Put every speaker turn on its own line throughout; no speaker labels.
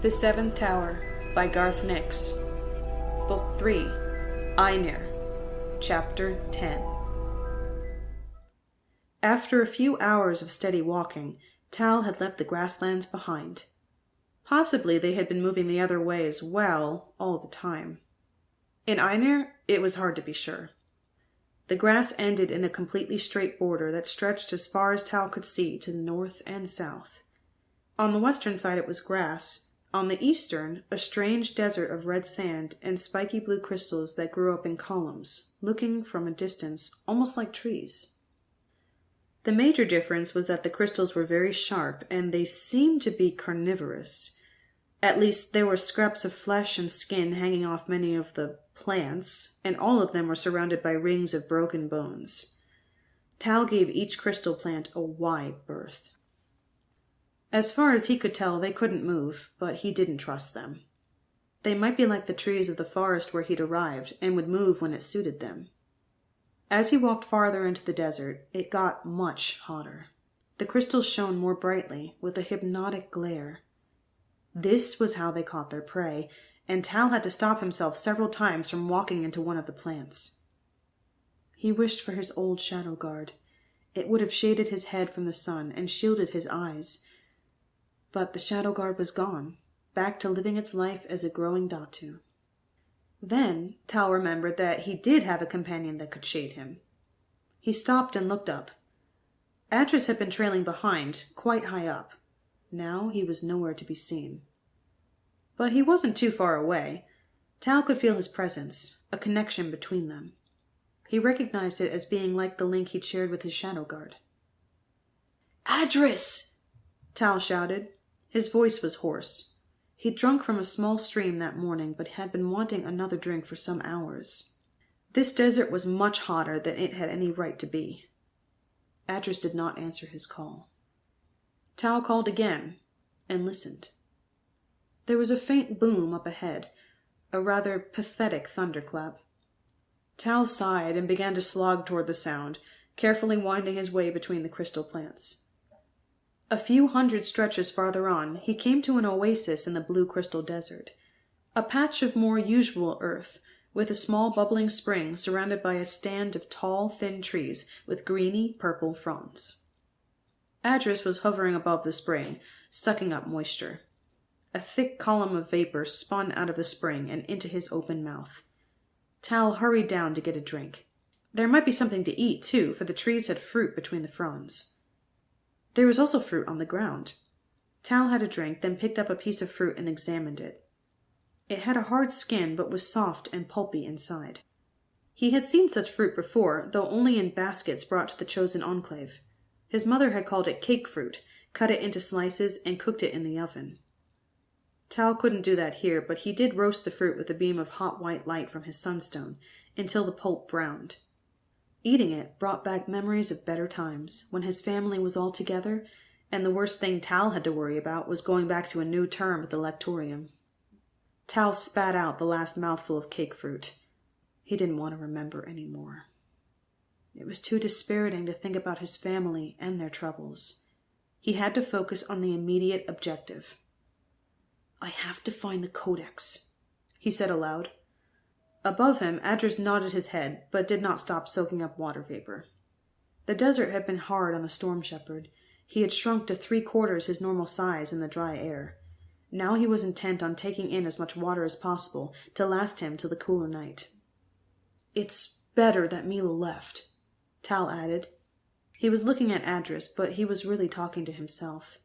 The Seventh Tower by Garth Nix. Book 3, Einir, Chapter 10. After a few hours of steady walking, Tal had left the grasslands behind. Possibly they had been moving the other way as well, all the time. In Einir, it was hard to be sure. The grass ended in a completely straight border that stretched as far as Tal could see to the north and south. On the western side it was grass. On the eastern, a strange desert of red sand and spiky blue crystals that grew up in columns, looking from a distance almost like trees. The major difference was that the crystals were very sharp, and they seemed to be carnivorous. At least there were scraps of flesh and skin hanging off many of the plants, and all of them were surrounded by rings of broken bones. Tal gave each crystal plant a wide berth. As far as he could tell, they couldn't move, but he didn't trust them. They might be like the trees of the forest where he'd arrived, and would move when it suited them. As he walked farther into the desert, it got much hotter. The crystals shone more brightly, with a hypnotic glare. This was how they caught their prey, and Tal had to stop himself several times from walking into one of the plants. He wished for his old shadowguard. It would have shaded his head from the sun and shielded his eyes. But the shadowguard was gone, back to living its life as a growing datu. Then Tal remembered that he did have a companion that could shade him. He stopped and looked up. Adras had been trailing behind, quite high up. Now he was nowhere to be seen. But he wasn't too far away. Tal could feel his presence, a connection between them. He recognized it as being like the link he'd shared with his shadowguard. "Adras!" Tal shouted. His voice was hoarse. He'd drunk from a small stream that morning, but had been wanting another drink for some hours. This desert was much hotter than it had any right to be. Adras did not answer his call. Tal called again, and listened. There was a faint boom up ahead, a rather pathetic thunderclap. Tal sighed and began to slog toward the sound, carefully winding his way between the crystal plants. A few hundred stretches farther on, he came to an oasis in the blue crystal desert, a patch of more usual earth, with a small bubbling spring surrounded by a stand of tall, thin trees with greeny, purple fronds. Adras was hovering above the spring, sucking up moisture. A thick column of vapor spun out of the spring and into his open mouth. Tal hurried down to get a drink. There might be something to eat, too, for the trees had fruit between the fronds. There was also fruit on the ground. Tal had a drink, then picked up a piece of fruit and examined it. It had a hard skin, but was soft and pulpy inside. He had seen such fruit before, though only in baskets brought to the chosen enclave. His mother had called it cake fruit, cut it into slices, and cooked it in the oven. Tal couldn't do that here, but he did roast the fruit with a beam of hot white light from his sunstone, until the pulp browned. Eating it brought back memories of better times, when his family was all together, and the worst thing Tal had to worry about was going back to a new term at the lectorium. Tal spat out the last mouthful of cake fruit. He didn't want to remember any more. It was too dispiriting to think about his family and their troubles. He had to focus on the immediate objective. "I have to find the codex," he said aloud. Above him, Adras nodded his head, but did not stop soaking up water vapor. The desert had been hard on the storm shepherd. He had shrunk to 3/4 his normal size in the dry air. Now he was intent on taking in as much water as possible to last him till the cooler night. "It's better that Mila left," Tal added. He was looking at Adras, but he was really talking to himself.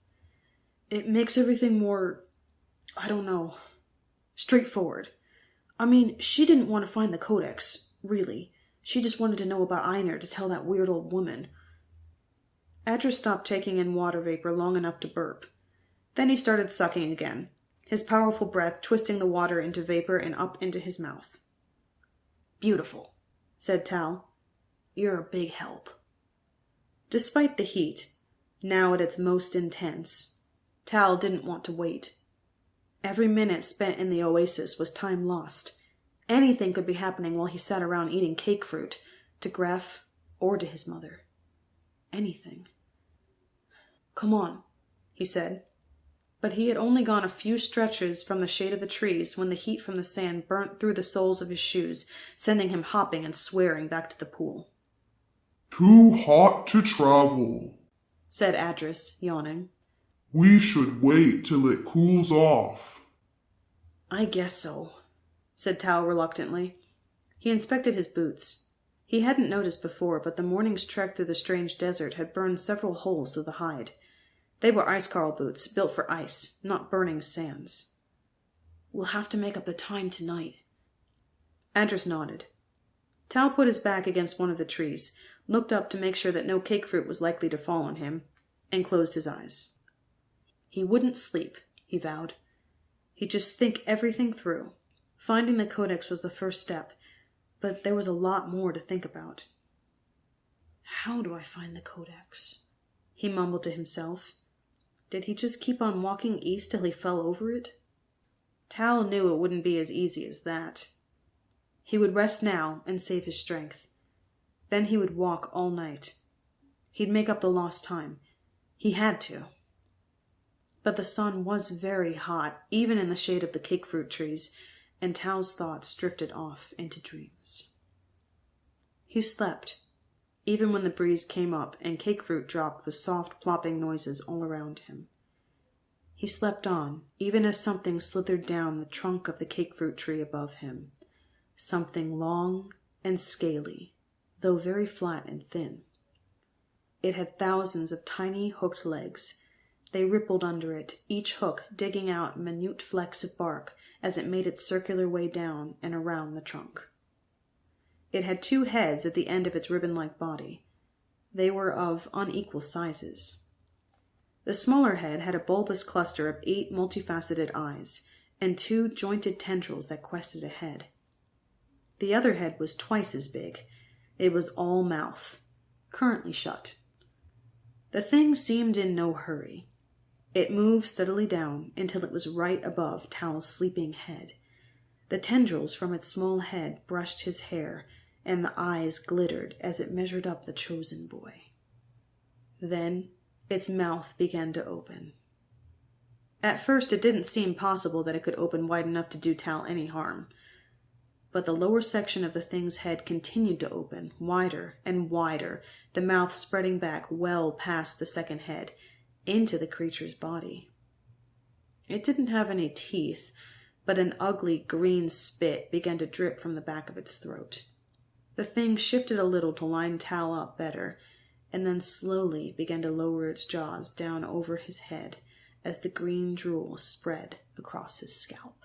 "It makes everything more, straightforward. I mean, she didn't want to find the codex, really. She just wanted to know about Einir to tell that weird old woman." Adras stopped taking in water vapor long enough to burp. Then he started sucking again, his powerful breath twisting the water into vapor and up into his mouth. "Beautiful," said Tal. "You're a big help." Despite the heat, now at its most intense, Tal didn't want to wait. Every minute spent in the oasis was time lost. Anything could be happening while he sat around eating cake fruit, to Gref or to his mother. Anything. "Come on," he said. But he had only gone a few stretches from the shade of the trees when the heat from the sand burnt through the soles of his shoes, sending him hopping and swearing back to the pool.
"Too hot to travel,"
said Adras, yawning.
"We should wait till it cools off."
"I guess so," said Tal reluctantly. He inspected his boots. He hadn't noticed before, but the morning's trek through the strange desert had burned several holes through the hide. They were ice-carl boots, built for ice, not burning sands. "We'll have to make up the time tonight." Adras nodded. Tal put his back against one of the trees, looked up to make sure that no cake fruit was likely to fall on him, and closed his eyes. He wouldn't sleep, he vowed. He'd just think everything through. Finding the codex was the first step, but there was a lot more to think about. "How do I find the codex?" he mumbled to himself. Did he just keep on walking east till he fell over it? Tal knew it wouldn't be as easy as that. He would rest now and save his strength. Then he would walk all night. He'd make up the lost time. He had to. But the sun was very hot, even in the shade of the cake fruit trees, and Tal's thoughts drifted off into dreams. He slept, even when the breeze came up and cake fruit dropped with soft plopping noises all around him. He slept on, even as something slithered down the trunk of the cake fruit tree above him. Something long and scaly, though very flat and thin. It had thousands of tiny hooked legs. They rippled under it, each hook digging out minute flecks of bark as it made its circular way down and around the trunk. It had 2 heads at the end of its ribbon-like body. They were of unequal sizes. The smaller head had a bulbous cluster of 8 multifaceted eyes and 2 jointed tendrils that quested ahead. The other head was twice as big. It was all mouth, currently shut. The thing seemed in no hurry. It moved steadily down until it was right above Tal's sleeping head. The tendrils from its small head brushed his hair, and the eyes glittered as it measured up the chosen boy. Then its mouth began to open. At first it didn't seem possible that it could open wide enough to do Tal any harm. But the lower section of the thing's head continued to open, wider and wider, the mouth spreading back well past the second head, into the creature's body. It didn't have any teeth, but an ugly green spit began to drip from the back of its throat. The thing shifted a little to line Tal up better, and then slowly began to lower its jaws down over his head as the green drool spread across his scalp.